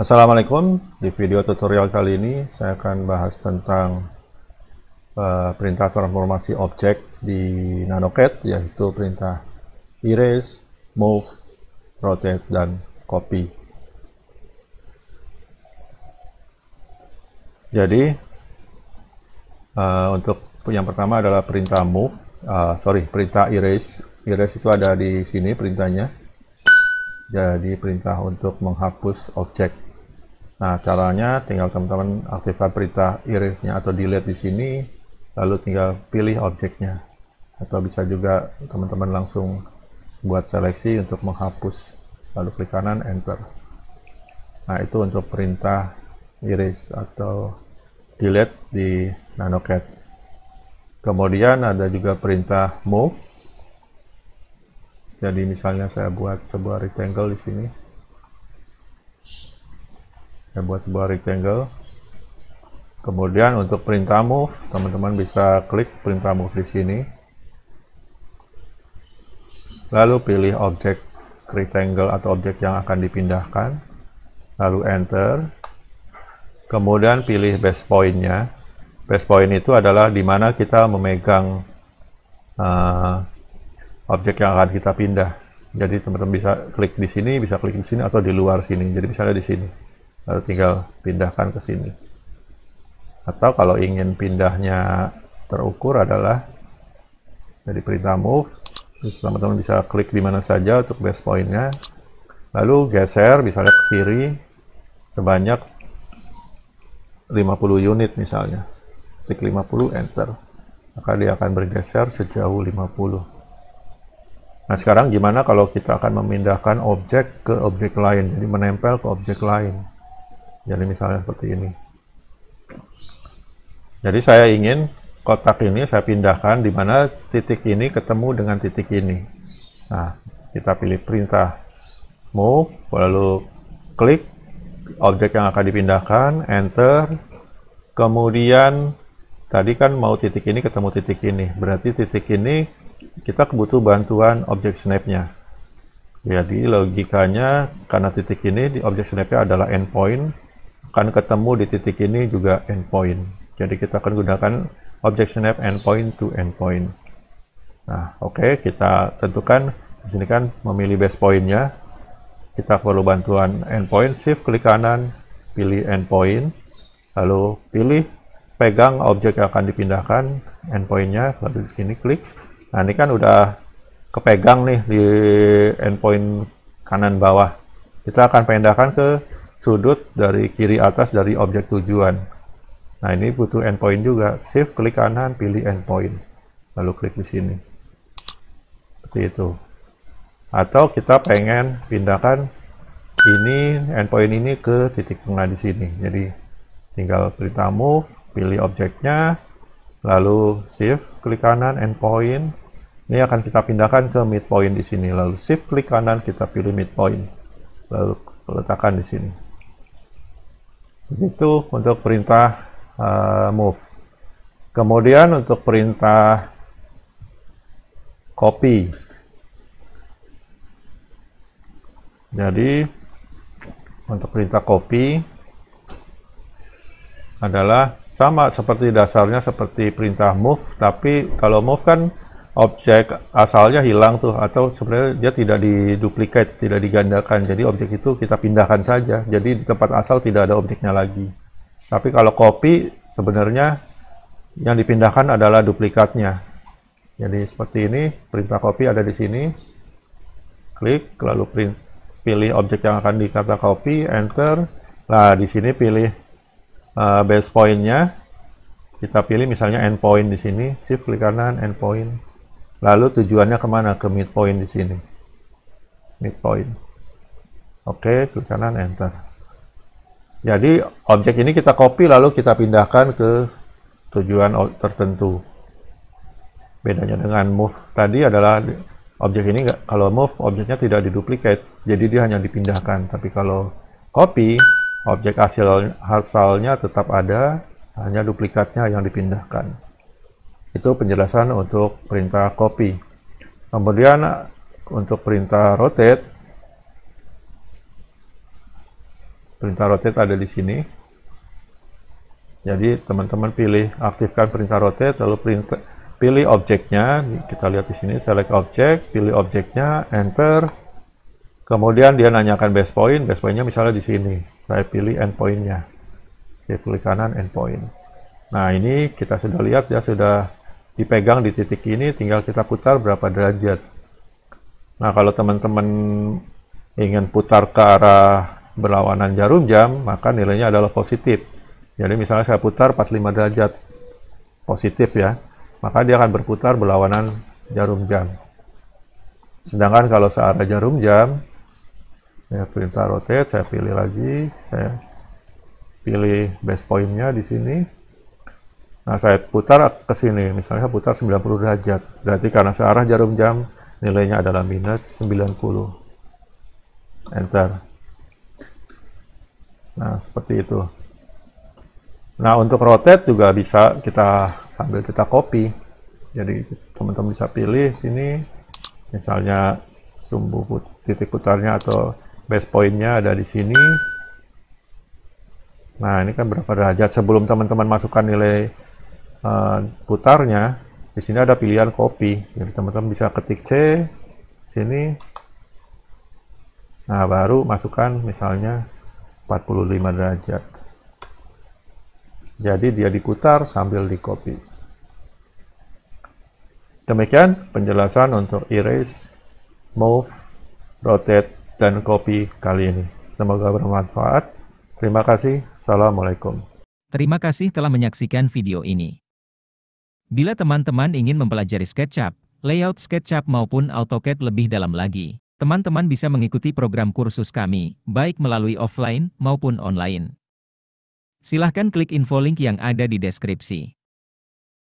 Assalamualaikum, di video tutorial kali ini saya akan bahas tentang perintah transformasi objek di NanoCAD, yaitu perintah erase, move, rotate, dan copy. Jadi untuk yang pertama adalah perintah move, perintah erase. Erase itu ada di sini perintahnya. Jadi perintah untuk menghapus objek. Nah, caranya tinggal teman-teman aktifkan perintah erase-nya atau delete di sini, lalu tinggal pilih objeknya. Atau bisa juga teman-teman langsung buat seleksi untuk menghapus, lalu klik kanan, enter. Nah, itu untuk perintah erase atau delete di NanoCAD. Kemudian ada juga perintah move. Jadi misalnya saya buat sebuah rectangle di sini. Saya buat sebuah rectangle. Kemudian untuk perintah move, teman-teman bisa klik perintah move di sini. Lalu pilih objek rectangle atau objek yang akan dipindahkan. Lalu enter. Kemudian pilih base point-nya. Base point itu adalah di mana kita memegang objek yang akan kita pindah. Jadi teman-teman bisa klik di sini, bisa klik di sini, atau di luar sini. Jadi misalnya di sini. Lalu tinggal pindahkan ke sini. Atau kalau ingin pindahnya terukur adalah dari perintah move, teman-teman bisa klik di mana saja untuk base point-nya, lalu geser misalnya ke kiri sebanyak 50 unit misalnya. Klik 50, enter. Maka dia akan bergeser sejauh 50. Nah, sekarang gimana kalau kita akan memindahkan objek ke objek lain, jadi menempel ke objek lain. Jadi misalnya seperti ini. Jadi saya ingin kotak ini saya pindahkan di mana titik ini ketemu dengan titik ini. Nah, kita pilih perintah move, lalu klik objek yang akan dipindahkan, enter. Kemudian tadi kan mau titik ini ketemu titik ini. Berarti titik ini kita butuh bantuan objek snap-nya. Jadi logikanya karena titik ini di objek snap-nya adalah endpoint, akan ketemu di titik ini juga endpoint. Jadi kita akan gunakan object snap endpoint to endpoint. Nah, oke, kita tentukan di sini kan memilih base point-nya. Kita perlu bantuan endpoint, shift klik kanan, pilih endpoint, lalu pilih pegang objek yang akan dipindahkan endpoint-nya, lalu di sini klik. Nah, ini kan udah kepegang nih di endpoint kanan bawah. Kita akan pindahkan ke sudut dari kiri atas dari objek tujuan. Nah, ini butuh endpoint juga. Shift klik kanan, pilih endpoint. Lalu klik di sini. Seperti itu. Atau kita pengen pindahkan ini, endpoint ini ke titik tengah di sini. Jadi tinggal perintah move, pilih objeknya, lalu shift klik kanan, endpoint. Ini akan kita pindahkan ke midpoint di sini. Lalu shift klik kanan, kita pilih midpoint. Lalu letakkan di sini. Begitu untuk perintah move. Kemudian untuk perintah copy. Jadi untuk perintah copy adalah sama seperti dasarnya seperti perintah move, tapi kalau move kan objek asalnya hilang tuh, atau sebenarnya dia tidak diduplikat, tidak digandakan. Jadi objek itu kita pindahkan saja. Jadi di tempat asal tidak ada objeknya lagi. Tapi kalau copy sebenarnya yang dipindahkan adalah duplikatnya. Jadi seperti ini, perintah copy ada di sini. Klik, lalu pilih objek yang akan dikata copy, enter. Nah, di sini pilih base point-nya. Kita pilih misalnya endpoint di sini, shift klik kanan, endpoint. Lalu tujuannya kemana? Ke midpoint di sini. Midpoint. Oke, klik kanan, enter. Jadi objek ini kita copy lalu kita pindahkan ke tujuan tertentu. Bedanya dengan move tadi adalah objek ini kalau move objeknya tidak diduplikat, jadi dia hanya dipindahkan. Tapi kalau copy, objek asalnya tetap ada, hanya duplikatnya yang dipindahkan. Itu penjelasan untuk perintah copy. Kemudian untuk perintah rotate, perintah rotate ada di sini. Jadi teman-teman pilih aktifkan perintah rotate, lalu pilih objeknya. Kita lihat di sini, select object, pilih objeknya, enter. Kemudian dia nanyakan base point. Base pointnya misalnya di sini. Saya pilih endpointnya. Saya pilih kanan endpoint. Nah, ini kita sudah lihat ya, sudah dipegang di titik ini, tinggal kita putar berapa derajat. Nah, kalau teman-teman ingin putar ke arah berlawanan jarum jam, maka nilainya adalah positif. Jadi misalnya saya putar 45 derajat positif ya, maka dia akan berputar berlawanan jarum jam. Sedangkan kalau searah jarum jam, ya perintah rotate, saya pilih lagi, saya pilih base point-nya di sini. Nah, saya putar ke sini, misalnya saya putar 90 derajat. Berarti karena searah jarum jam, nilainya adalah minus 90. Enter. Nah, seperti itu. Nah, untuk rotate juga bisa sambil kita copy. Jadi teman-teman bisa pilih sini, misalnya sumbu titik putarnya atau base point-nya ada di sini. Nah, ini kan berapa derajat. Sebelum teman-teman masukkan nilai putarnya, di sini ada pilihan copy. Jadi teman-teman bisa ketik C sini. Nah, baru masukkan misalnya 45 derajat. Jadi dia diputar sambil di copy. Demikian penjelasan untuk erase, move, rotate, dan copy kali ini. Semoga bermanfaat. Terima kasih. Assalamualaikum. Terima kasih telah menyaksikan video ini. Bila teman-teman ingin mempelajari SketchUp, layout SketchUp maupun AutoCAD lebih dalam lagi, teman-teman bisa mengikuti program kursus kami, baik melalui offline maupun online. Silahkan klik info link yang ada di deskripsi.